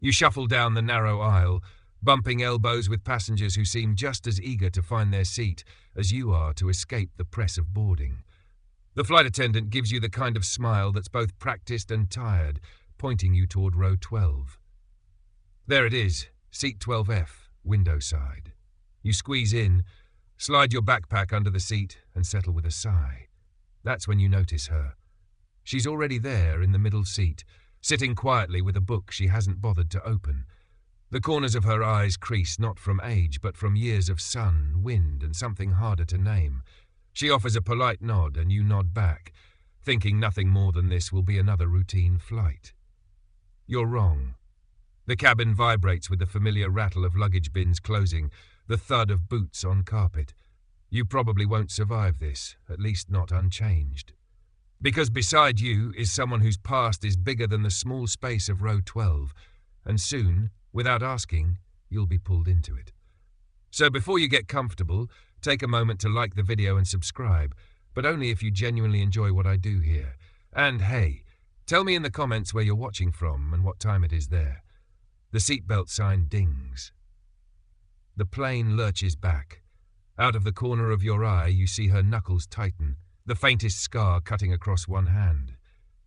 You shuffle down the narrow aisle, bumping elbows with passengers who seem just as eager to find their seat as you are to escape the press of boarding. The flight attendant gives you the kind of smile that's both practiced and tired, pointing you toward row 12. There it is, seat 12F, window side. You squeeze in, slide your backpack under the seat, and settle with a sigh. That's when you notice her. She's already there in the middle seat, sitting quietly with a book she hasn't bothered to open. The corners of her eyes crease not from age, but from years of sun, wind, and something harder to name. She offers a polite nod, and you nod back, thinking nothing more than this will be another routine flight. You're wrong. The cabin vibrates with the familiar rattle of luggage bins closing, the thud of boots on carpet. You probably won't survive this, at least not unchanged. Because beside you is someone whose past is bigger than the small space of row 12, and soon, without asking, you'll be pulled into it. So before you get comfortable, take a moment to like the video and subscribe, but only if you genuinely enjoy what I do here. And hey, tell me in the comments where you're watching from and what time it is there. The seatbelt sign dings. The plane lurches back. Out of the corner of your eye, you see her knuckles tighten, the faintest scar cutting across one hand.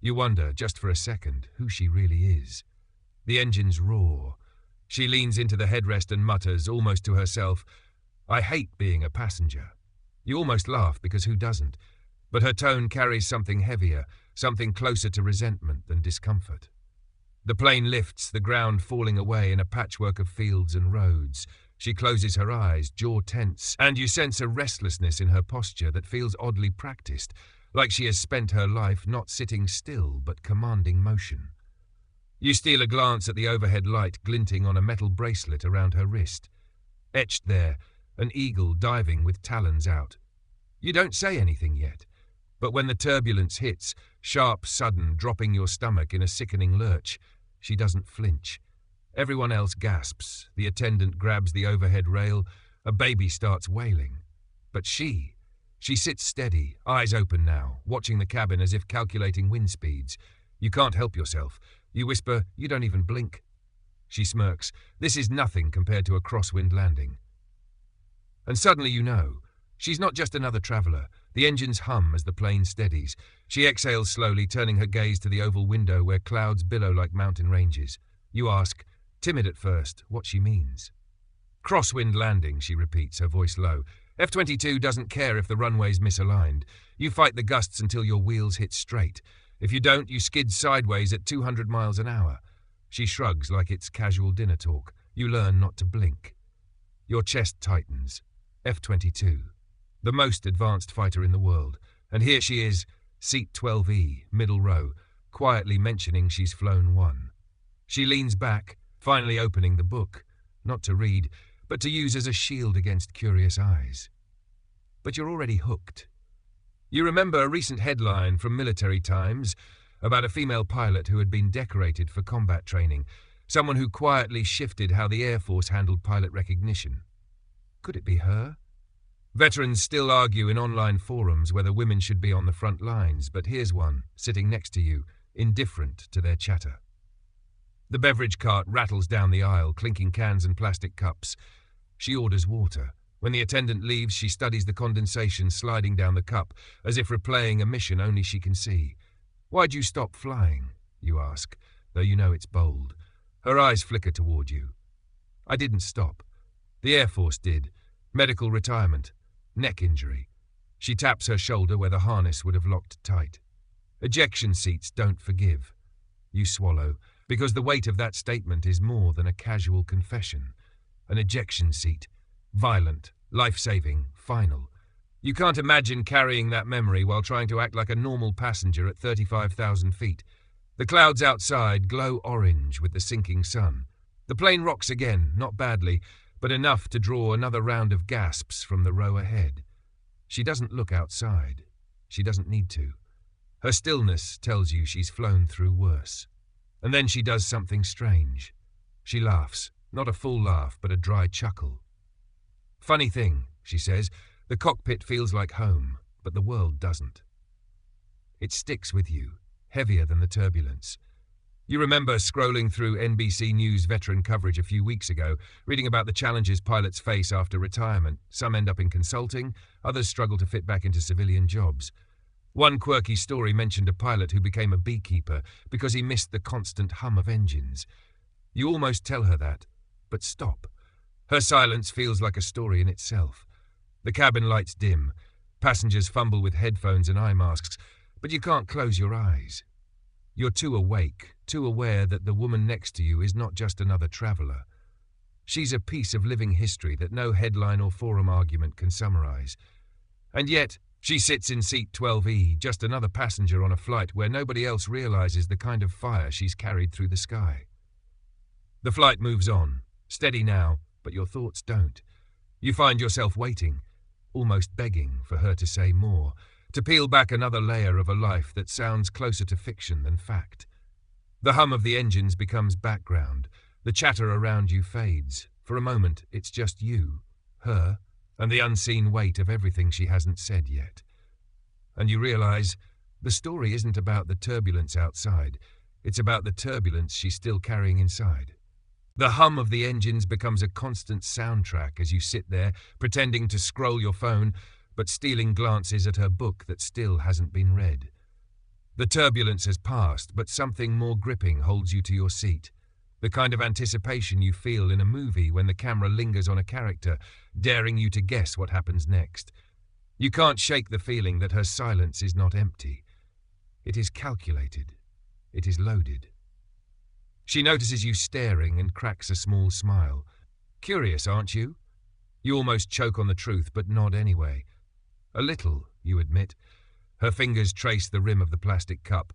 You wonder, just for a second, who she really is. The engines roar. She leans into the headrest and mutters, almost to herself, "I hate being a passenger." You almost laugh, because who doesn't? But her tone carries something heavier, something closer to resentment than discomfort. The plane lifts, the ground falling away in a patchwork of fields and roads. She closes her eyes, jaw tense, and you sense a restlessness in her posture that feels oddly practiced, like she has spent her life not sitting still but commanding motion. You steal a glance at the overhead light glinting on a metal bracelet around her wrist. Etched there, an eagle diving with talons out. You don't say anything yet, but when the turbulence hits, sharp, sudden, dropping your stomach in a sickening lurch, she doesn't flinch. Everyone else gasps, the attendant grabs the overhead rail, a baby starts wailing. But she sits steady, eyes open now, watching the cabin as if calculating wind speeds. You can't help yourself. You whisper, "You don't even blink." She smirks. This is nothing compared to a crosswind landing. And suddenly you know, she's not just another traveller. The engines hum as the plane steadies. She exhales slowly, turning her gaze to the oval window where clouds billow like mountain ranges. You ask, timid at first, what she means. "Crosswind landing," she repeats, her voice low. "F-22 doesn't care if the runway's misaligned. You fight the gusts until your wheels hit straight. If you don't, you skid sideways at 200 miles an hour. She shrugs like it's casual dinner talk. You learn not to blink. Your chest tightens. F-22. The most advanced fighter in the world. And here she is, seat 12E, middle row, quietly mentioning she's flown one. She leans back, finally opening the book, not to read, but to use as a shield against curious eyes. But you're already hooked. You remember a recent headline from military times about a female pilot who had been decorated for combat training, someone who quietly shifted how the Air Force handled pilot recognition. Could it be her? Veterans still argue in online forums whether women should be on the front lines, but here's one, sitting next to you, indifferent to their chatter. The beverage cart rattles down the aisle, clinking cans and plastic cups. She orders water. When the attendant leaves, she studies the condensation sliding down the cup, as if replaying a mission only she can see. "Why'd you stop flying?" you ask, though you know it's bold. Her eyes flicker toward you. "I didn't stop. The Air Force did. Medical retirement. Neck injury." She taps her shoulder where the harness would have locked tight. "Ejection seats don't forgive." You swallow, because the weight of that statement is more than a casual confession. An ejection seat. Violent, life-saving, final. You can't imagine carrying that memory while trying to act like a normal passenger at 35,000 feet. The clouds outside glow orange with the sinking sun. The plane rocks again, not badly, but enough to draw another round of gasps from the row ahead. She doesn't look outside. She doesn't need to. Her stillness tells you she's flown through worse. And then she does something strange. She laughs, not a full laugh, but a dry chuckle. "Funny thing," she says, "the cockpit feels like home, but the world doesn't." It sticks with you, heavier than the turbulence. You remember scrolling through NBC News veteran coverage a few weeks ago, reading about the challenges pilots face after retirement. Some end up in consulting, others struggle to fit back into civilian jobs. One quirky story mentioned a pilot who became a beekeeper because he missed the constant hum of engines. You almost tell her that, but stop. Her silence feels like a story in itself. The cabin lights dim. Passengers fumble with headphones and eye masks, but you can't close your eyes. You're too awake, too aware that the woman next to you is not just another traveller. She's a piece of living history that no headline or forum argument can summarize. And yet, she sits in seat 12E, just another passenger on a flight where nobody else realizes the kind of fire she's carried through the sky. The flight moves on, steady now, but your thoughts don't. You find yourself waiting, almost begging for her to say more, to peel back another layer of a life that sounds closer to fiction than fact. The hum of the engines becomes background. The chatter around you fades. For a moment, it's just you, her, and the unseen weight of everything she hasn't said yet. And you realize the story isn't about the turbulence outside. It's about the turbulence she's still carrying inside. The hum of the engines becomes a constant soundtrack as you sit there, pretending to scroll your phone, but stealing glances at her book that still hasn't been read. The turbulence has passed, but something more gripping holds you to your seat. The kind of anticipation you feel in a movie when the camera lingers on a character, daring you to guess what happens next. You can't shake the feeling that her silence is not empty. It is calculated. It is loaded. She notices you staring and cracks a small smile. Curious, aren't you? You almost choke on the truth, but nod anyway. A little, you admit. Her fingers trace the rim of the plastic cup.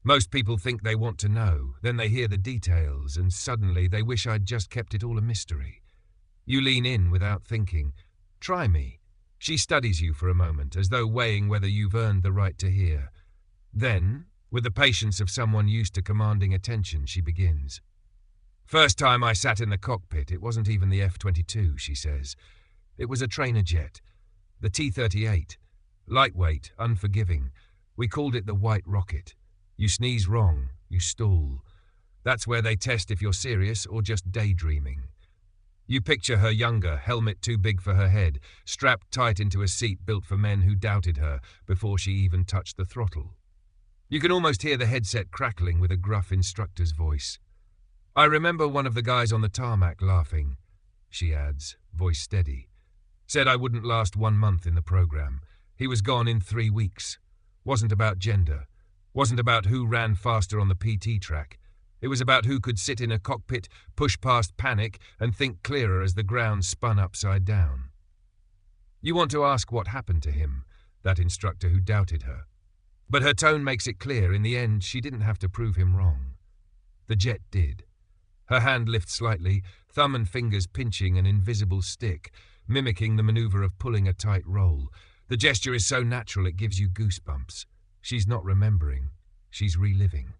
Most people think they want to know, then they hear the details, and suddenly they wish I'd just kept it all a mystery. You lean in without thinking. Try me. She studies you for a moment, as though weighing whether you've earned the right to hear. Then, with the patience of someone used to commanding attention, she begins. First time I sat in the cockpit, it wasn't even the F-22, she says. It was a trainer jet. The T-38. Lightweight, unforgiving. We called it the White Rocket. You sneeze wrong, you stall. That's where they test if you're serious or just daydreaming. You picture her younger, helmet too big for her head, strapped tight into a seat built for men who doubted her before she even touched the throttle. You can almost hear the headset crackling with a gruff instructor's voice. I remember one of the guys on the tarmac laughing, she adds, voice steady. Said I wouldn't last 1 month in the program. He was gone in 3 weeks. Wasn't about gender. Wasn't about who ran faster on the PT track. It was about who could sit in a cockpit, push past panic, and think clearer as the ground spun upside down. You want to ask what happened to him, that instructor who doubted her. But her tone makes it clear in the end she didn't have to prove him wrong. The jet did. Her hand lifts slightly, thumb and fingers pinching an invisible stick, mimicking the maneuver of pulling a tight roll. The gesture is so natural it gives you goosebumps. She's not remembering. She's reliving.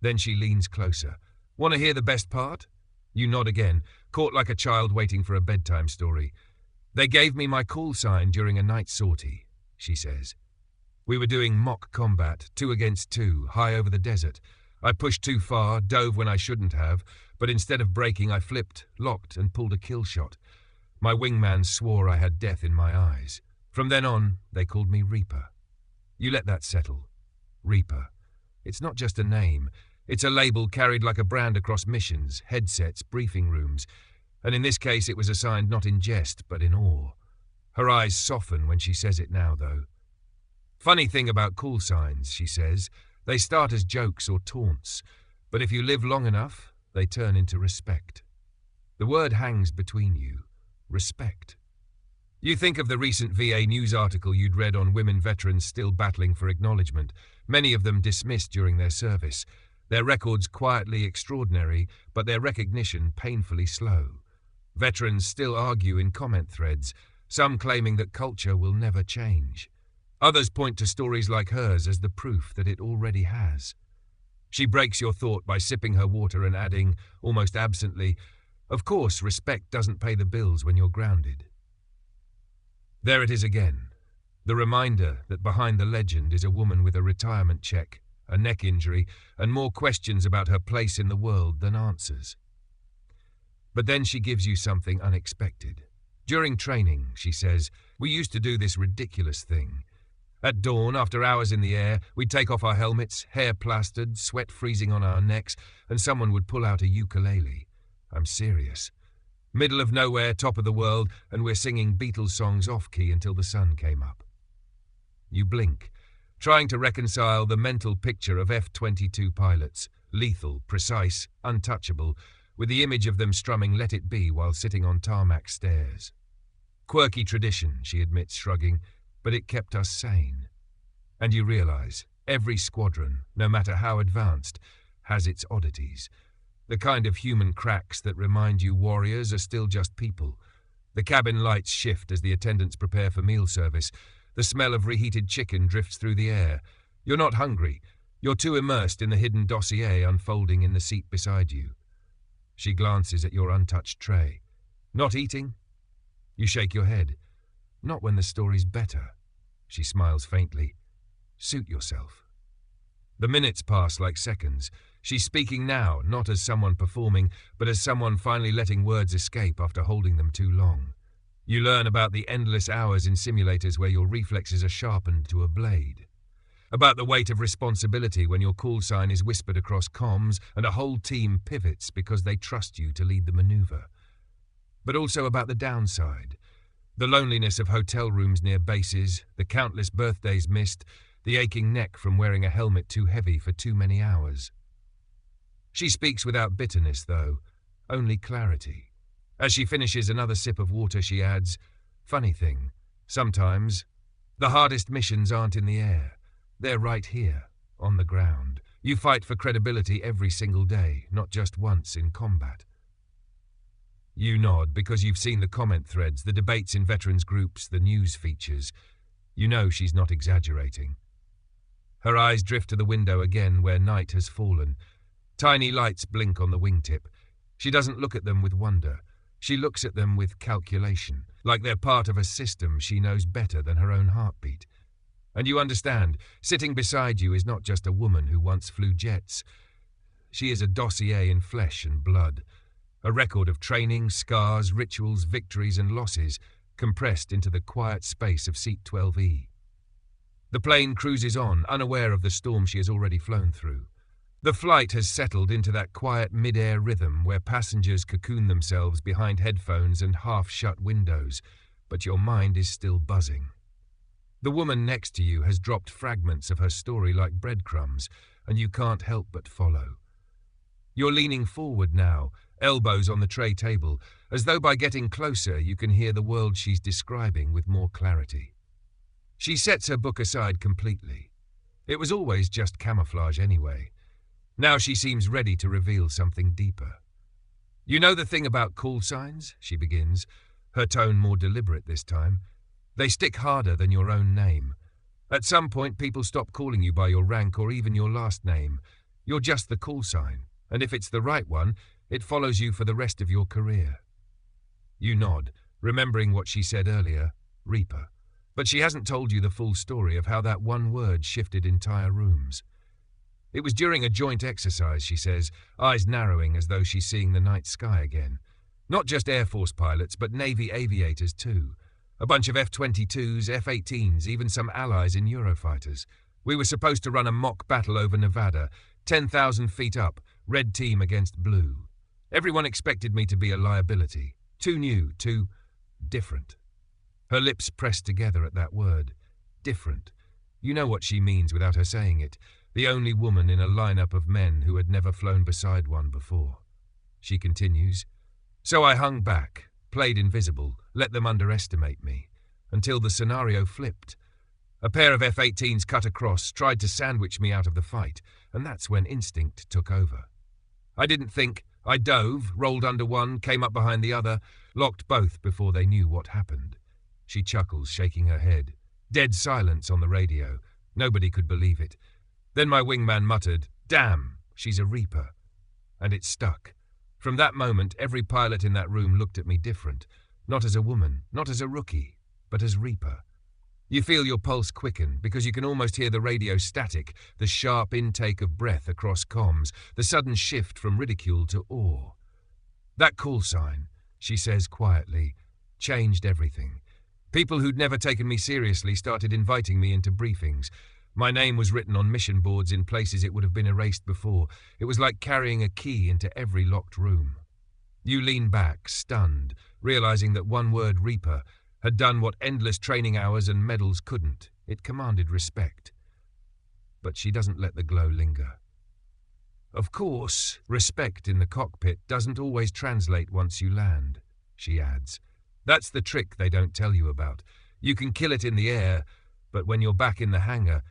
Then she leans closer. Want to hear the best part? You nod again, caught like a child waiting for a bedtime story. They gave me my call sign during a night sortie, she says. We were doing mock combat, 2 against 2, high over the desert. I pushed too far, dove when I shouldn't have, but instead of braking I flipped, locked and pulled a kill shot. My wingman swore I had death in my eyes. From then on, they called me Reaper. You let that settle. Reaper. It's not just a name. It's a label carried like a brand across missions, headsets, briefing rooms. And in this case, it was assigned not in jest, but in awe. Her eyes soften when she says it now, though. Funny thing about call signs, she says. They start as jokes or taunts. But if you live long enough, they turn into respect. The word hangs between you. Respect. You think of the recent VA news article you'd read on women veterans still battling for acknowledgement, many of them dismissed during their service. Their records quietly extraordinary, but their recognition painfully slow. Veterans still argue in comment threads, some claiming that culture will never change. Others point to stories like hers as the proof that it already has. She breaks your thought by sipping her water and adding, almost absently, of course, respect doesn't pay the bills when you're grounded. There it is again. The reminder that behind the legend is a woman with a retirement check, a neck injury, and more questions about her place in the world than answers. But then she gives you something unexpected. During training, she says, we used to do this ridiculous thing. At dawn, after hours in the air, we'd take off our helmets, hair plastered, sweat freezing on our necks, and someone would pull out a ukulele. I'm serious. Middle of nowhere, top of the world, and we're singing Beatles songs off-key until the sun came up. You blink, trying to reconcile the mental picture of F-22 pilots, lethal, precise, untouchable, with the image of them strumming Let It Be while sitting on tarmac stairs. Quirky tradition, she admits, shrugging, but it kept us sane. And you realize, every squadron, no matter how advanced, has its oddities. The kind of human cracks that remind you warriors are still just people. The cabin lights shift as the attendants prepare for meal service. The smell of reheated chicken drifts through the air. You're not hungry. You're too immersed in the hidden dossier unfolding in the seat beside you. She glances at your untouched tray. Not eating? You shake your head. Not when the story's better. She smiles faintly. Suit yourself. The minutes pass like seconds. She's speaking now, not as someone performing, but as someone finally letting words escape after holding them too long. You learn about the endless hours in simulators where your reflexes are sharpened to a blade. About the weight of responsibility when your call sign is whispered across comms and a whole team pivots because they trust you to lead the maneuver. But also about the downside. The loneliness of hotel rooms near bases, the countless birthdays missed, the aching neck from wearing a helmet too heavy for too many hours. She speaks without bitterness, though, only clarity. As she finishes another sip of water, she adds, funny thing, sometimes the hardest missions aren't in the air. They're right here, on the ground. You fight for credibility every single day, not just once in combat. You nod because you've seen the comment threads, the debates in veterans groups, the news features. You know she's not exaggerating. Her eyes drift to the window again where night has fallen. Tiny lights blink on the wingtip. She doesn't look at them with wonder. She looks at them with calculation, like they're part of a system she knows better than her own heartbeat. And you understand, sitting beside you is not just a woman who once flew jets. She is a dossier in flesh and blood, a record of training, scars, rituals, victories and losses, compressed into the quiet space of Seat 12E. The plane cruises on, unaware of the storm she has already flown through. The flight has settled into that quiet mid-air rhythm where passengers cocoon themselves behind headphones and half-shut windows, but your mind is still buzzing. The woman next to you has dropped fragments of her story like breadcrumbs, and you can't help but follow. You're leaning forward now, elbows on the tray table, as though by getting closer you can hear the world she's describing with more clarity. She sets her book aside completely. It was always just camouflage anyway. Now she seems ready to reveal something deeper. You know the thing about call signs, she begins, her tone more deliberate this time. They stick harder than your own name. At some point, people stop calling you by your rank or even your last name. You're just the call sign, and if it's the right one, it follows you for the rest of your career. You nod, remembering what she said earlier, Reaper. But she hasn't told you the full story of how that one word shifted entire rooms. It was during a joint exercise, she says, eyes narrowing as though she's seeing the night sky again. Not just Air Force pilots, but Navy aviators too. A bunch of F-22s, F-18s, even some allies in Eurofighters. We were supposed to run a mock battle over Nevada, 10,000 feet up, red team against blue. Everyone expected me to be a liability. Too new, too different. Her lips pressed together at that word. Different. You know what she means without her saying it. The only woman in a lineup of men who had never flown beside one before. She continues, so I hung back, played invisible, let them underestimate me, until the scenario flipped. A pair of F-18s cut across, tried to sandwich me out of the fight, and that's when instinct took over. I didn't think. I dove, rolled under one, came up behind the other, locked both before they knew what happened. She chuckles, shaking her head. Dead silence on the radio. Nobody could believe it. Then my wingman muttered, "Damn, she's a Reaper." And it stuck. From that moment, every pilot in that room looked at me different. Not as a woman, not as a rookie, but as Reaper. You feel your pulse quicken because you can almost hear the radio static, the sharp intake of breath across comms, the sudden shift from ridicule to awe. That call sign, she says quietly, changed everything. People who'd never taken me seriously started inviting me into briefings. My name was written on mission boards in places it would have been erased before. It was like carrying a key into every locked room. You lean back, stunned, realizing that one word, Reaper, had done what endless training hours and medals couldn't. It commanded respect. But she doesn't let the glow linger. Of course, respect in the cockpit doesn't always translate once you land, she adds. That's the trick they don't tell you about. You can kill it in the air, but when you're back in the hangar,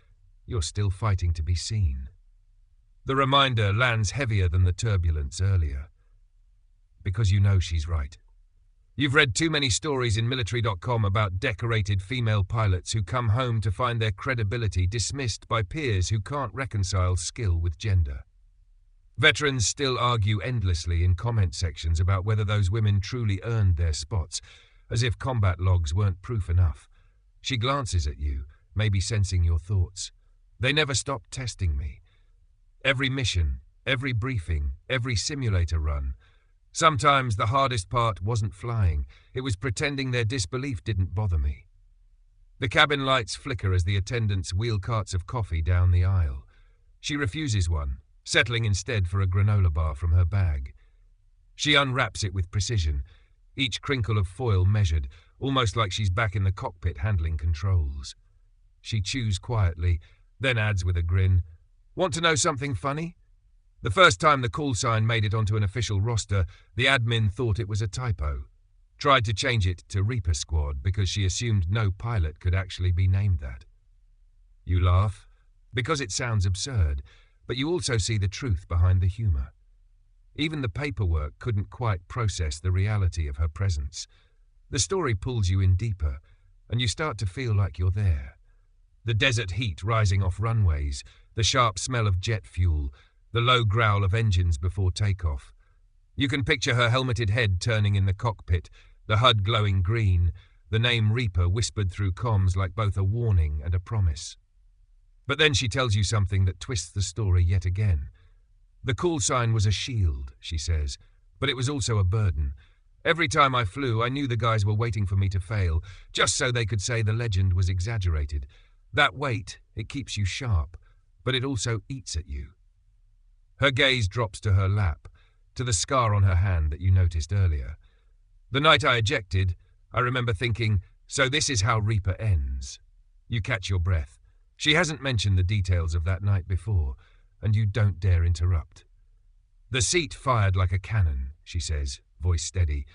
you're still fighting to be seen. The reminder lands heavier than the turbulence earlier. Because you know she's right. You've read too many stories in military.com about decorated female pilots who come home to find their credibility dismissed by peers who can't reconcile skill with gender. Veterans still argue endlessly in comment sections about whether those women truly earned their spots, as if combat logs weren't proof enough. She glances at you, maybe sensing your thoughts. They never stopped testing me. Every mission, every briefing, every simulator run. Sometimes the hardest part wasn't flying. It was pretending their disbelief didn't bother me. The cabin lights flicker as the attendants wheel carts of coffee down the aisle. She refuses one, settling instead for a granola bar from her bag. She unwraps it with precision, each crinkle of foil measured, almost like she's back in the cockpit handling controls. She chews quietly, then adds with a grin, "Want to know something funny? The first time the call sign made it onto an official roster, the admin thought it was a typo. Tried to change it to Reaper Squad because she assumed no pilot could actually be named that." You laugh, because it sounds absurd, but you also see the truth behind the humor. Even the paperwork couldn't quite process the reality of her presence. The story pulls you in deeper, and you start to feel like you're there. The desert heat rising off runways, the sharp smell of jet fuel, the low growl of engines before takeoff. You can picture her helmeted head turning in the cockpit, the HUD glowing green, the name Reaper whispered through comms like both a warning and a promise. But then she tells you something that twists the story yet again. The call sign was a shield, she says, but it was also a burden. Every time I flew, I knew the guys were waiting for me to fail, just so they could say the legend was exaggerated. That weight, it keeps you sharp, but it also eats at you. Her gaze drops to her lap, to the scar on her hand that you noticed earlier. The night I ejected, I remember thinking, so this is how Reaper ends. You catch your breath. She hasn't mentioned the details of that night before, and you don't dare interrupt. The seat fired like a cannon, she says, voice steady.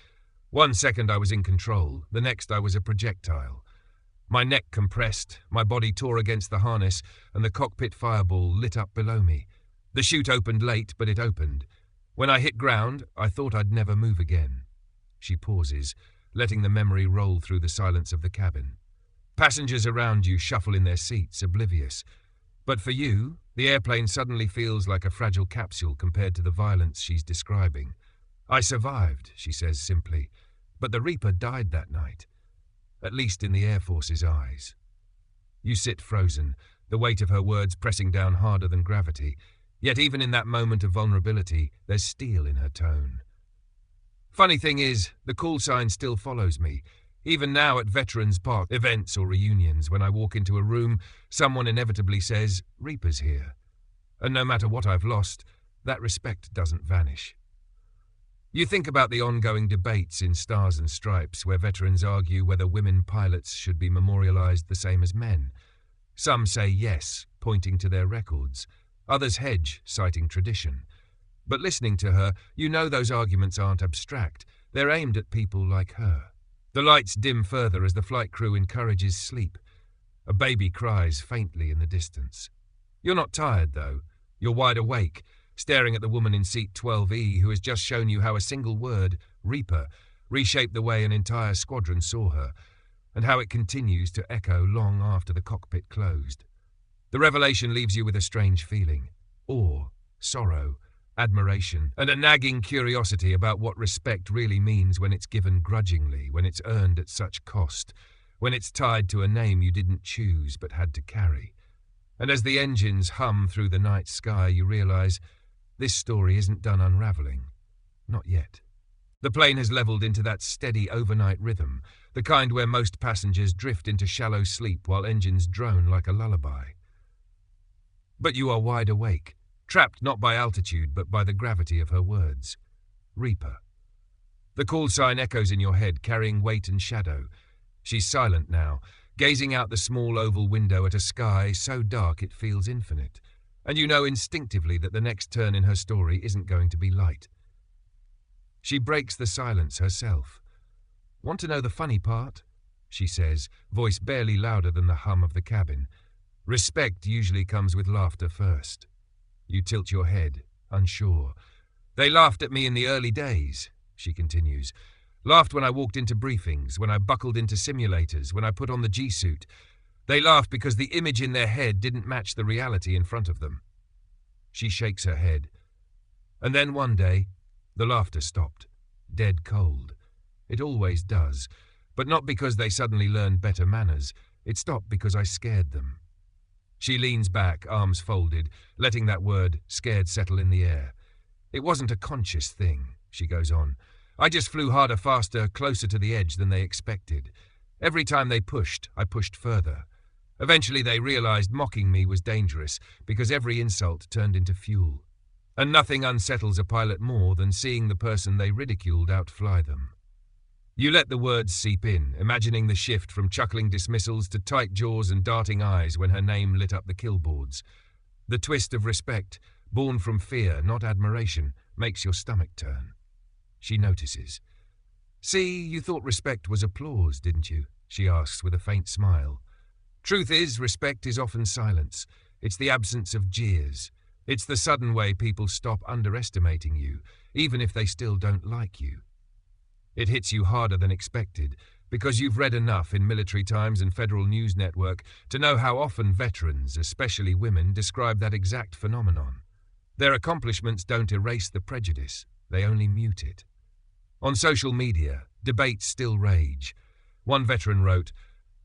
1 second I was in control, the next I was a projectile. My neck compressed, my body tore against the harness, and the cockpit fireball lit up below me. The chute opened late, but it opened. When I hit ground, I thought I'd never move again. She pauses, letting the memory roll through the silence of the cabin. Passengers around you shuffle in their seats, oblivious. But for you, the airplane suddenly feels like a fragile capsule compared to the violence she's describing. I survived, she says simply, but the Reaper died that night. At least in the Air Force's eyes. You sit frozen, the weight of her words pressing down harder than gravity. Yet even in that moment of vulnerability, there's steel in her tone. Funny thing is, the call sign still follows me. Even now at Veterans Park events or reunions, when I walk into a room, someone inevitably says, "Reaper's here." And no matter what I've lost, that respect doesn't vanish. You think about the ongoing debates in Stars and Stripes where veterans argue whether women pilots should be memorialized the same as men. Some say yes, pointing to their records. Others hedge, citing tradition. But listening to her, you know those arguments aren't abstract. They're aimed at people like her. The lights dim further as the flight crew encourages sleep. A baby cries faintly in the distance. You're not tired, though. You're wide awake, staring at the woman in seat 12E who has just shown you how a single word, Reaper, reshaped the way an entire squadron saw her, and how it continues to echo long after the cockpit closed. The revelation leaves you with a strange feeling. Awe, sorrow, admiration, and a nagging curiosity about what respect really means when it's given grudgingly, when it's earned at such cost, when it's tied to a name you didn't choose but had to carry. And as the engines hum through the night sky, you realize this story isn't done unraveling. Not yet. The plane has leveled into that steady overnight rhythm, the kind where most passengers drift into shallow sleep while engines drone like a lullaby. But you are wide awake, trapped not by altitude but by the gravity of her words. Reaper. The call sign echoes in your head, carrying weight and shadow. She's silent now, gazing out the small oval window at a sky so dark it feels infinite, and you know instinctively that the next turn in her story isn't going to be light. She breaks the silence herself. "Want to know the funny part?" she says, voice barely louder than the hum of the cabin. Respect usually comes with laughter first. You tilt your head, unsure. "They laughed at me in the early days," she continues. "Laughed when I walked into briefings, when I buckled into simulators, when I put on the G-suit. They laughed because the image in their head didn't match the reality in front of them." She shakes her head. And then one day, the laughter stopped, dead cold. It always does, but not because they suddenly learned better manners. It stopped because I scared them. She leans back, arms folded, letting that word, scared, settle in the air. "It wasn't a conscious thing," she goes on. "I just flew harder, faster, closer to the edge than they expected. Every time they pushed, I pushed further. Eventually they realized mocking me was dangerous because every insult turned into fuel. And nothing unsettles a pilot more than seeing the person they ridiculed outfly them." You let the words seep in, imagining the shift from chuckling dismissals to tight jaws and darting eyes when her name lit up the killboards. The twist of respect, born from fear, not admiration, makes your stomach turn. She notices. "See, you thought respect was applause, didn't you?" she asks with a faint smile. "Truth is, respect is often silence. It's the absence of jeers. It's the sudden way people stop underestimating you, even if they still don't like you. It hits you harder than expected, because you've read enough in Military Times and Federal News Network to know how often veterans, especially women, describe that exact phenomenon. Their accomplishments don't erase the prejudice, they only mute it. On social media, debates still rage. One veteran wrote,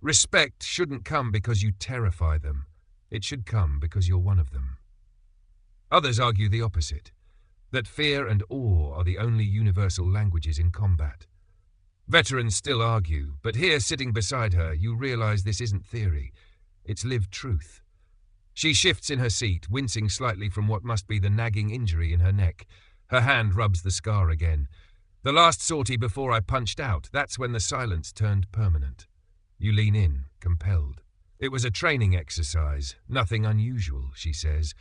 "Respect shouldn't come because you terrify them. It should come because you're one of them." Others argue the opposite, that fear and awe are the only universal languages in combat. Veterans still argue, but here, sitting beside her, you realize this isn't theory. It's lived truth. She shifts in her seat, wincing slightly from what must be the nagging injury in her neck. Her hand rubs the scar again. "The last sortie before I punched out, that's when the silence turned permanent." You lean in, compelled. "It was a training exercise, nothing unusual," she says.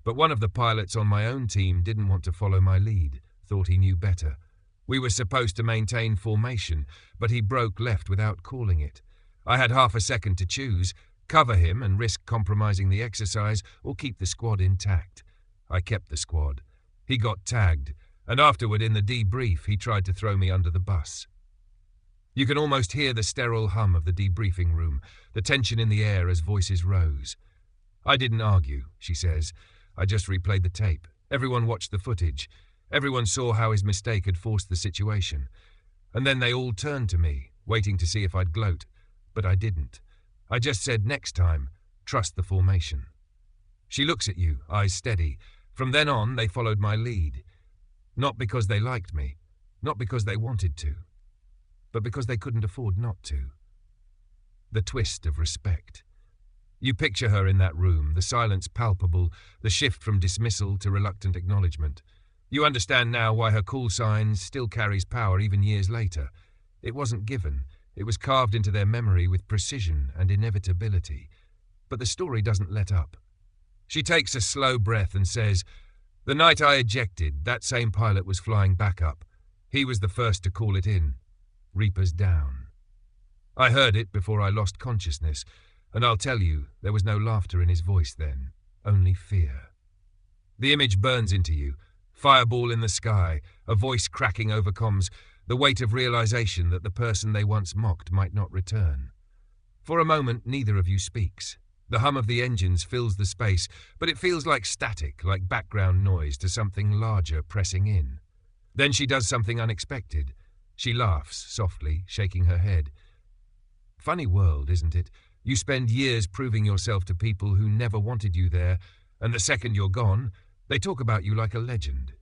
"But one of the pilots on my own team didn't want to follow my lead, thought he knew better. We were supposed to maintain formation, but he broke left without calling it. I had half a second to choose, cover him and risk compromising the exercise, or keep the squad intact. I kept the squad. He got tagged, and afterward in the debrief he tried to throw me under the bus." You can almost hear the sterile hum of the debriefing room, the tension in the air as voices rose. "I didn't argue," she says. "I just replayed the tape. Everyone watched the footage. Everyone saw how his mistake had forced the situation. And then they all turned to me, waiting to see if I'd gloat. But I didn't. I just said, next time, trust the formation." She looks at you, eyes steady. From then on, they followed my lead. Not because they liked me, not because they wanted to, but because they couldn't afford not to. The twist of respect. You picture her in that room, the silence palpable, the shift from dismissal to reluctant acknowledgement. You understand now why her call sign still carries power even years later. It wasn't given. It was carved into their memory with precision and inevitability. But the story doesn't let up. She takes a slow breath and says, "The night I ejected, that same pilot was flying back up. He was the first to call it in. Reaper's down. I heard it before I lost consciousness, and I'll tell you, there was no laughter in his voice then, only fear." The image burns into you. Fireball in the sky, a voice cracking over comms, the weight of realization that the person they once mocked might not return. For a moment, neither of you speaks. The hum of the engines fills the space, but it feels like static, like background noise to something larger pressing in. Then she does something unexpected. She laughs, softly, shaking her head. Funny world, isn't it? You spend years proving yourself to people who never wanted you there, and the second you're gone, they talk about you like a legend.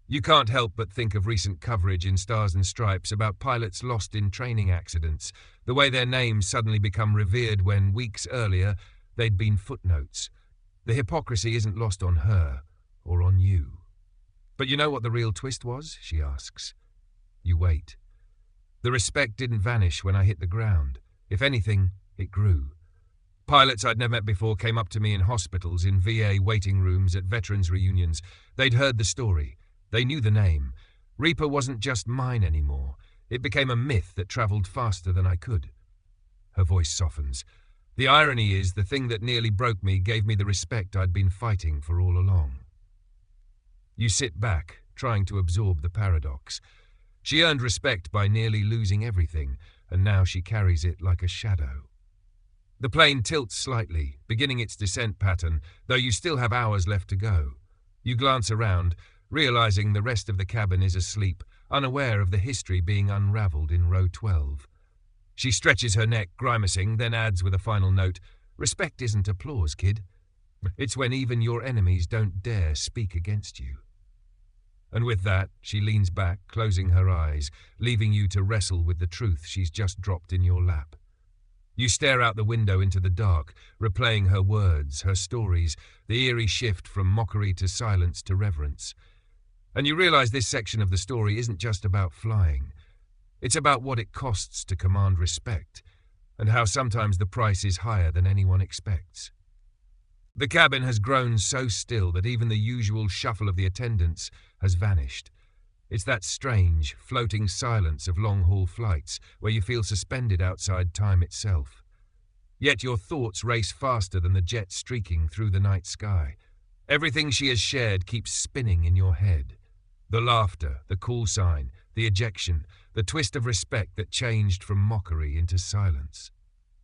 You can't help but think of recent coverage in Stars and Stripes about pilots lost in training accidents, the way their names suddenly become revered when, weeks earlier, they'd been footnotes. The hypocrisy isn't lost on her, or on you. But you know what the real twist was? She asks. You wait. The respect didn't vanish when I hit the ground. If anything, it grew. Pilots I'd never met before came up to me in hospitals, in VA waiting rooms, at veterans reunions. They'd heard the story. They knew the name. Reaper wasn't just mine anymore. It became a myth that travelled faster than I could. Her voice softens. The irony is, the thing that nearly broke me gave me the respect I'd been fighting for all along. You sit back, trying to absorb the paradox. She earned respect by nearly losing everything, and now she carries it like a shadow. The plane tilts slightly, beginning its descent pattern, though you still have hours left to go. You glance around, realizing the rest of the cabin is asleep, unaware of the history being unravelled in row 12. She stretches her neck, grimacing, then adds with a final note, "Respect isn't applause, kid. It's when even your enemies don't dare speak against you." And with that, she leans back, closing her eyes, leaving you to wrestle with the truth she's just dropped in your lap. You stare out the window into the dark, replaying her words, her stories, the eerie shift from mockery to silence to reverence. And you realize this section of the story isn't just about flying. It's about what it costs to command respect, and how sometimes the price is higher than anyone expects. The cabin has grown so still that even the usual shuffle of the attendants has vanished. It's that strange, floating silence of long-haul flights where you feel suspended outside time itself. Yet your thoughts race faster than the jet streaking through the night sky. Everything she has shared keeps spinning in your head. The laughter, the call sign, the ejection, the twist of respect that changed from mockery into silence.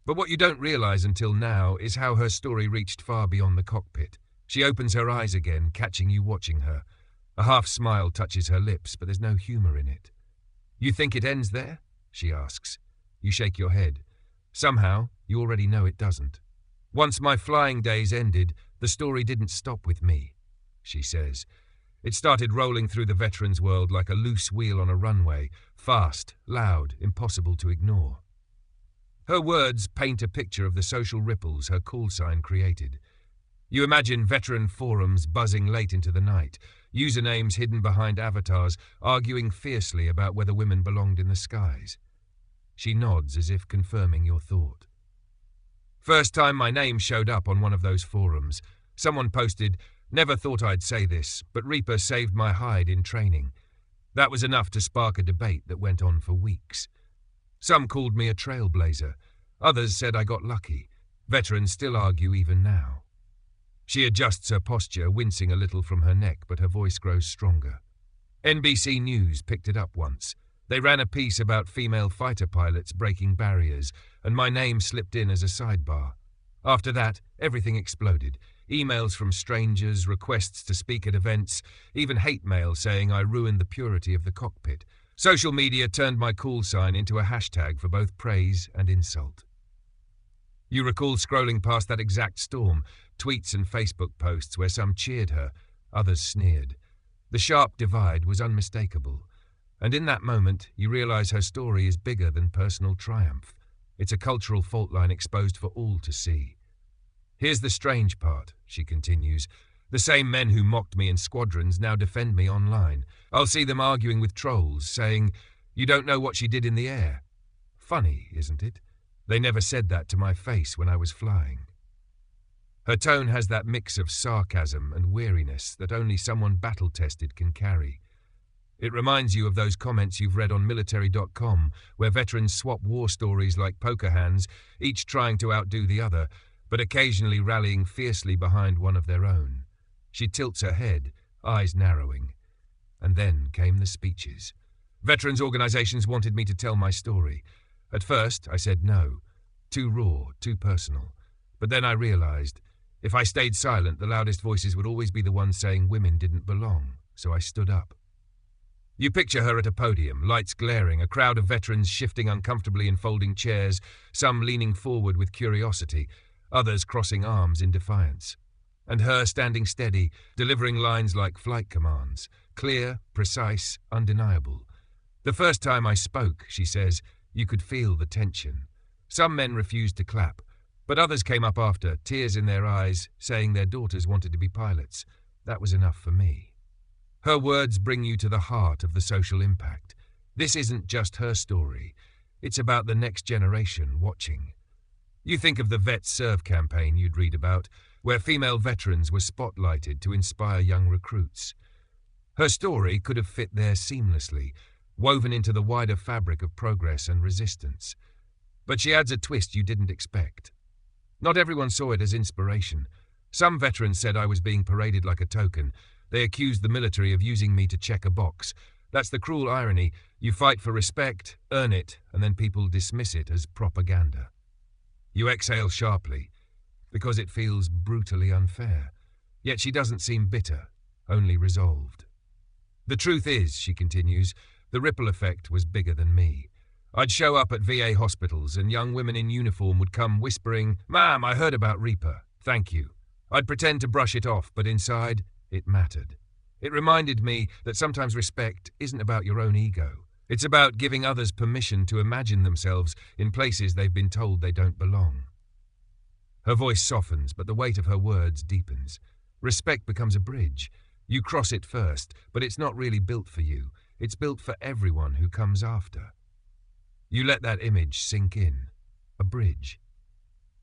But what you don't realize until now is how her story reached far beyond the cockpit. She opens her eyes again, catching you watching her. A half smile touches her lips, but there's no humor in it. "You think it ends there?" she asks. You shake your head. Somehow, you already know it doesn't. "Once my flying days ended, the story didn't stop with me," she says. "It started rolling through the veterans' world like a loose wheel on a runway, fast, loud, impossible to ignore." Her words paint a picture of the social ripples her call sign created. You imagine veteran forums buzzing late into the night, usernames hidden behind avatars arguing fiercely about whether women belonged in the skies. She nods as if confirming your thought. "First time my name showed up on one of those forums, someone posted, 'Never thought I'd say this, but Reaper saved my hide in training.' That was enough to spark a debate that went on for weeks. Some called me a trailblazer. Others said I got lucky. Veterans still argue even now." She adjusts her posture, wincing a little from her neck, but her voice grows stronger. "NBC News picked it up once. They ran a piece about female fighter pilots breaking barriers, and my name slipped in as a sidebar. After that, everything exploded. Emails from strangers, requests to speak at events, even hate mail saying I ruined the purity of the cockpit. Social media turned my call sign into a hashtag for both praise and insult." You recall scrolling past that exact storm, tweets and Facebook posts where some cheered her, others sneered. The sharp divide was unmistakable. And in that moment, you realize her story is bigger than personal triumph. It's a cultural fault line exposed for all to see. "Here's the strange part," she continues. "The same men who mocked me in squadrons now defend me online. I'll see them arguing with trolls, saying, 'You don't know what she did in the air.' Funny, isn't it? They never said that to my face when I was flying." Her tone has that mix of sarcasm and weariness that only someone battle-tested can carry. It reminds you of those comments you've read on military.com, where veterans swap war stories like poker hands, each trying to outdo the other, but occasionally rallying fiercely behind one of their own. She tilts her head, eyes narrowing. And then came the speeches. Veterans organizations wanted me to tell my story. At first, I said no. Too raw, too personal. But then I realized, if I stayed silent, the loudest voices would always be the ones saying women didn't belong, so I stood up. You picture her at a podium, lights glaring, a crowd of veterans shifting uncomfortably in folding chairs, some leaning forward with curiosity, others crossing arms in defiance. And her standing steady, delivering lines like flight commands, clear, precise, undeniable. The first time I spoke, she says, you could feel the tension. Some men refused to clap, but others came up after, tears in their eyes, saying their daughters wanted to be pilots. That was enough for me. Her words bring you to the heart of the social impact. This isn't just her story. It's about the next generation watching. You think of the Vet Serve campaign you'd read about, where female veterans were spotlighted to inspire young recruits. Her story could have fit there seamlessly, woven into the wider fabric of progress and resistance. But she adds a twist you didn't expect. Not everyone saw it as inspiration. Some veterans said I was being paraded like a token. They accused the military of using me to check a box. That's the cruel irony. You fight for respect, earn it, and then people dismiss it as propaganda. You exhale sharply, because it feels brutally unfair. Yet she doesn't seem bitter, only resolved. The truth is, she continues, the ripple effect was bigger than me. I'd show up at VA hospitals and young women in uniform would come whispering, "Ma'am, I heard about Reaper. Thank you." I'd pretend to brush it off, but inside, it mattered. It reminded me that sometimes respect isn't about your own ego. It's about giving others permission to imagine themselves in places they've been told they don't belong. Her voice softens, but the weight of her words deepens. Respect becomes a bridge. You cross it first, but it's not really built for you. It's built for everyone who comes after. You let that image sink in. A bridge.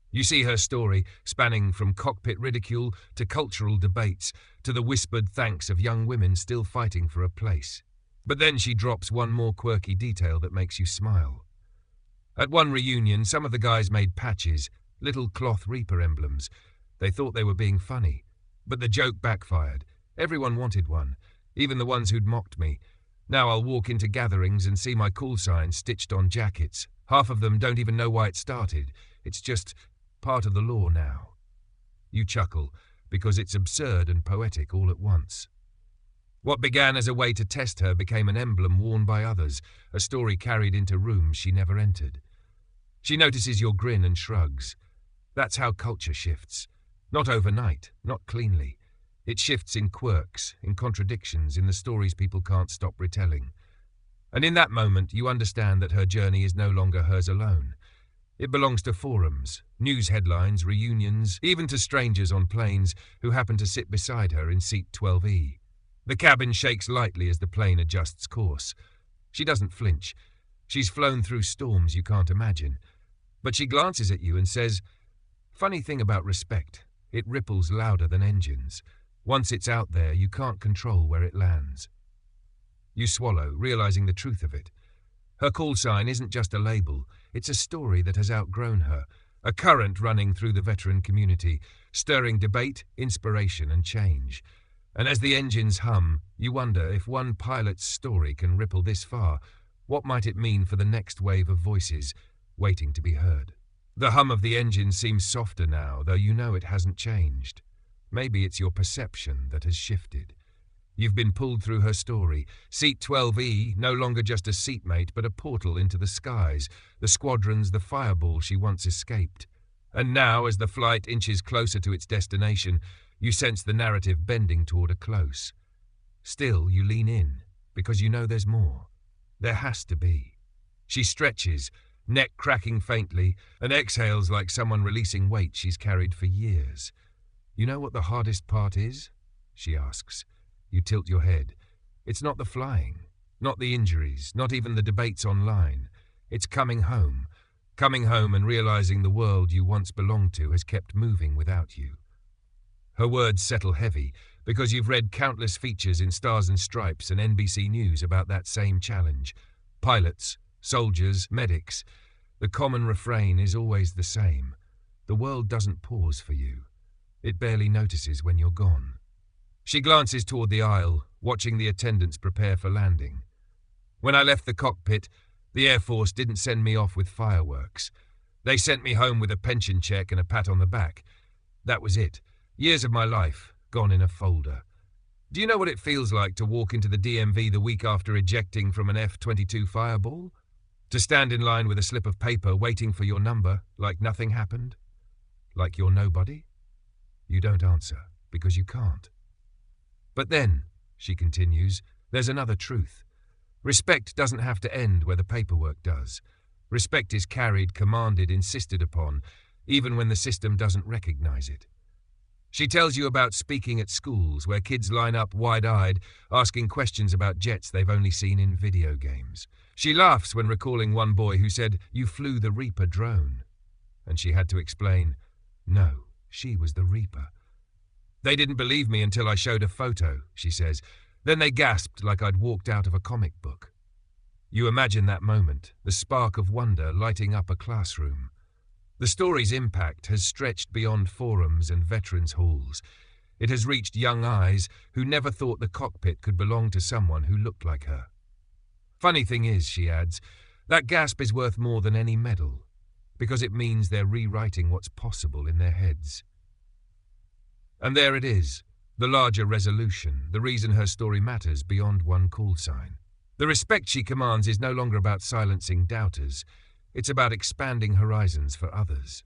You see her story, spanning from cockpit ridicule to cultural debates to the whispered thanks of young women still fighting for a place. But then she drops one more quirky detail that makes you smile. At one reunion, some of the guys made patches, little cloth Reaper emblems. They thought they were being funny. But the joke backfired. Everyone wanted one, even the ones who'd mocked me. Now I'll walk into gatherings and see my call sign stitched on jackets. Half of them don't even know why it started. It's just part of the law now. You chuckle, because it's absurd and poetic all at once. What began as a way to test her became an emblem worn by others, a story carried into rooms she never entered. She notices your grin and shrugs. That's how culture shifts. Not overnight, not cleanly. It shifts in quirks, in contradictions, in the stories people can't stop retelling. And in that moment, you understand that her journey is no longer hers alone. It belongs to forums, news headlines, reunions, even to strangers on planes who happen to sit beside her in seat 12E. The cabin shakes lightly as the plane adjusts course. She doesn't flinch. She's flown through storms you can't imagine. But she glances at you and says, "Funny thing about respect, it ripples louder than engines. Once it's out there, you can't control where it lands." You swallow, realizing the truth of it. Her call sign isn't just a label, it's a story that has outgrown her, a current running through the veteran community, stirring debate, inspiration, and change. And as the engines hum, you wonder if one pilot's story can ripple this far, what might it mean for the next wave of voices waiting to be heard? The hum of the engine seems softer now, though you know it hasn't changed. Maybe it's your perception that has shifted. You've been pulled through her story. Seat 12E, no longer just a seatmate, but a portal into the skies, the squadrons, the fireball she once escaped. And now, as the flight inches closer to its destination, you sense the narrative bending toward a close. Still, you lean in, because you know there's more. There has to be. She stretches, neck cracking faintly, and exhales like someone releasing weight she's carried for years. "You know what the hardest part is?" she asks. You tilt your head. It's not the flying, not the injuries, not even the debates online. It's coming home and realizing the world you once belonged to has kept moving without you. Her words settle heavy, because you've read countless features in Stars and Stripes and NBC News about that same challenge. Pilots, soldiers, medics. The common refrain is always the same. The world doesn't pause for you. It barely notices when you're gone. She glances toward the aisle, watching the attendants prepare for landing. When I left the cockpit, the Air Force didn't send me off with fireworks. They sent me home with a pension check and a pat on the back. That was it. Years of my life, gone in a folder. Do you know what it feels like to walk into the DMV the week after ejecting from an F-22 fireball? To stand in line with a slip of paper waiting for your number like nothing happened? Like you're nobody? You don't answer, because you can't. But then, she continues, there's another truth. Respect doesn't have to end where the paperwork does. Respect is carried, commanded, insisted upon, even when the system doesn't recognize it. She tells you about speaking at schools where kids line up wide-eyed, asking questions about jets they've only seen in video games. She laughs when recalling one boy who said, "You flew the Reaper drone." And she had to explain, no, she was the Reaper. They didn't believe me until I showed a photo, she says. Then they gasped like I'd walked out of a comic book. You imagine that moment, the spark of wonder lighting up a classroom. The story's impact has stretched beyond forums and veterans' halls. It has reached young eyes who never thought the cockpit could belong to someone who looked like her. Funny thing is, she adds, that gasp is worth more than any medal, because it means they're rewriting what's possible in their heads. And there it is, the larger resolution, the reason her story matters beyond one call sign. The respect she commands is no longer about silencing doubters. It's about expanding horizons for others.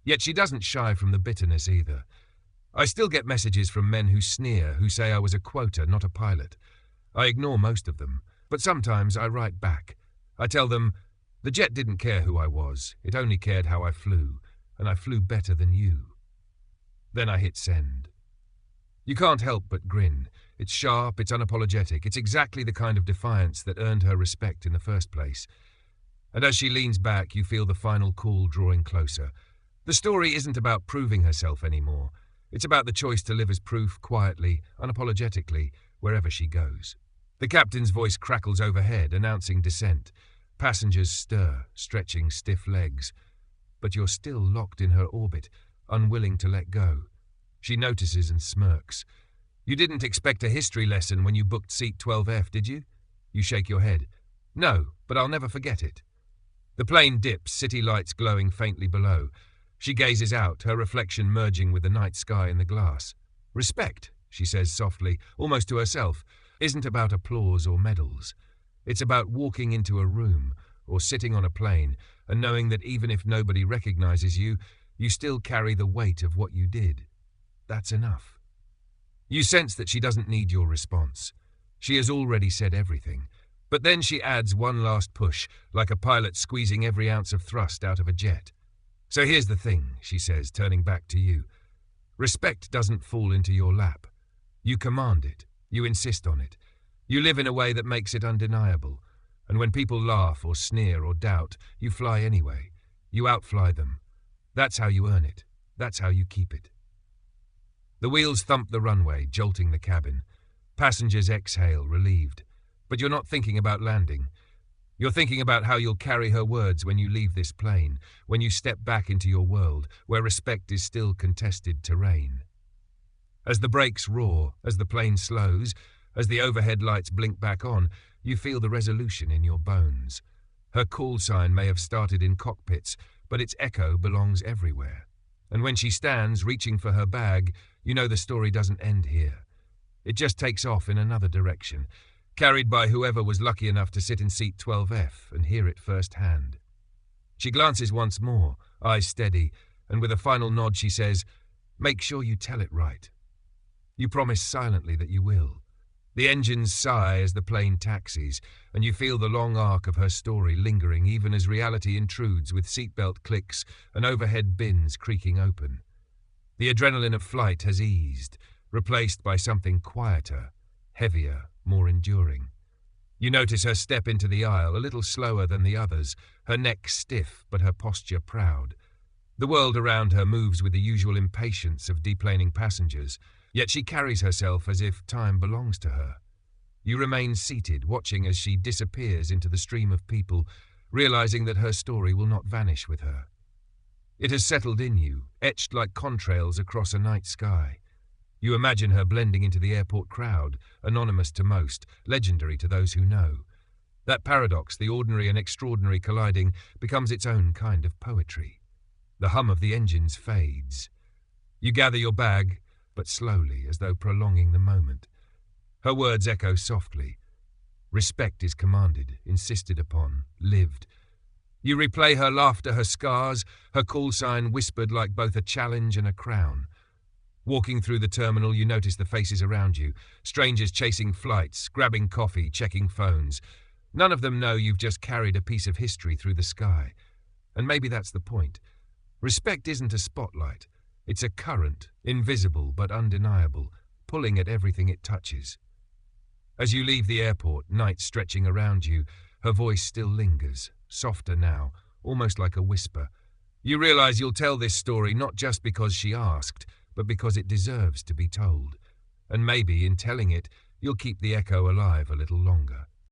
Yet she doesn't shy from the bitterness either. I still get messages from men who sneer, who say I was a quota, not a pilot. I ignore most of them, but sometimes I write back. I tell them, the jet didn't care who I was, it only cared how I flew, and I flew better than you. Then I hit send. You can't help but grin. It's sharp, it's unapologetic, it's exactly the kind of defiance that earned her respect in the first place. And as she leans back, you feel the final call drawing closer. The story isn't about proving herself anymore. It's about the choice to live as proof quietly, unapologetically, wherever she goes. The captain's voice crackles overhead, announcing descent. Passengers stir, stretching stiff legs. But you're still locked in her orbit, unwilling to let go. She notices and smirks. You didn't expect a history lesson when you booked seat 12F, did you? You shake your head. No, but I'll never forget it. The plane dips, city lights glowing faintly below. She gazes out, her reflection merging with the night sky in the glass. Respect, she says softly, almost to herself, isn't about applause or medals. It's about walking into a room or sitting on a plane and knowing that even if nobody recognizes you, you still carry the weight of what you did. That's enough. You sense that she doesn't need your response. She has already said everything. But then she adds one last push, like a pilot squeezing every ounce of thrust out of a jet. So here's the thing, she says, turning back to you. Respect doesn't fall into your lap. You command it. You insist on it. You live in a way that makes it undeniable. And when people laugh or sneer or doubt, you fly anyway. You outfly them. That's how you earn it. That's how you keep it. The wheels thump the runway, jolting the cabin. Passengers exhale, relieved. But you're not thinking about landing. You're thinking about how you'll carry her words when you leave this plane, when you step back into your world, where respect is still contested terrain. As the brakes roar, as the plane slows, as the overhead lights blink back on, you feel the resolution in your bones. Her call sign may have started in cockpits, but its echo belongs everywhere. And when she stands, reaching for her bag, you know the story doesn't end here. It just takes off in another direction, carried by whoever was lucky enough to sit in seat 12F and hear it firsthand. She glances once more, eyes steady, and with a final nod she says, "Make sure you tell it right." You promise silently that you will. The engines sigh as the plane taxis, and you feel the long arc of her story lingering even as reality intrudes with seatbelt clicks and overhead bins creaking open. The adrenaline of flight has eased, replaced by something quieter, heavier, more enduring. You notice her step into the aisle, a little slower than the others, her neck stiff but her posture proud. The world around her moves with the usual impatience of deplaning passengers, yet she carries herself as if time belongs to her. You remain seated, watching as she disappears into the stream of people, realizing that her story will not vanish with her. It has settled in you, etched like contrails across a night sky. You imagine her blending into the airport crowd, anonymous to most, legendary to those who know. That paradox, the ordinary and extraordinary colliding, becomes its own kind of poetry. The hum of the engines fades. You gather your bag, but slowly, as though prolonging the moment. Her words echo softly. Respect is commanded, insisted upon, lived. You replay her laughter, her scars, her call sign whispered like both a challenge and a crown. Walking through the terminal, you notice the faces around you, strangers chasing flights, grabbing coffee, checking phones. None of them know you've just carried a piece of history through the sky. And maybe that's the point. Respect isn't a spotlight. It's a current, invisible but undeniable, pulling at everything it touches. As you leave the airport, night stretching around you, her voice still lingers, softer now, almost like a whisper. You realize you'll tell this story not just because she asked, but because it deserves to be told. And maybe, in telling it, you'll keep the echo alive a little longer.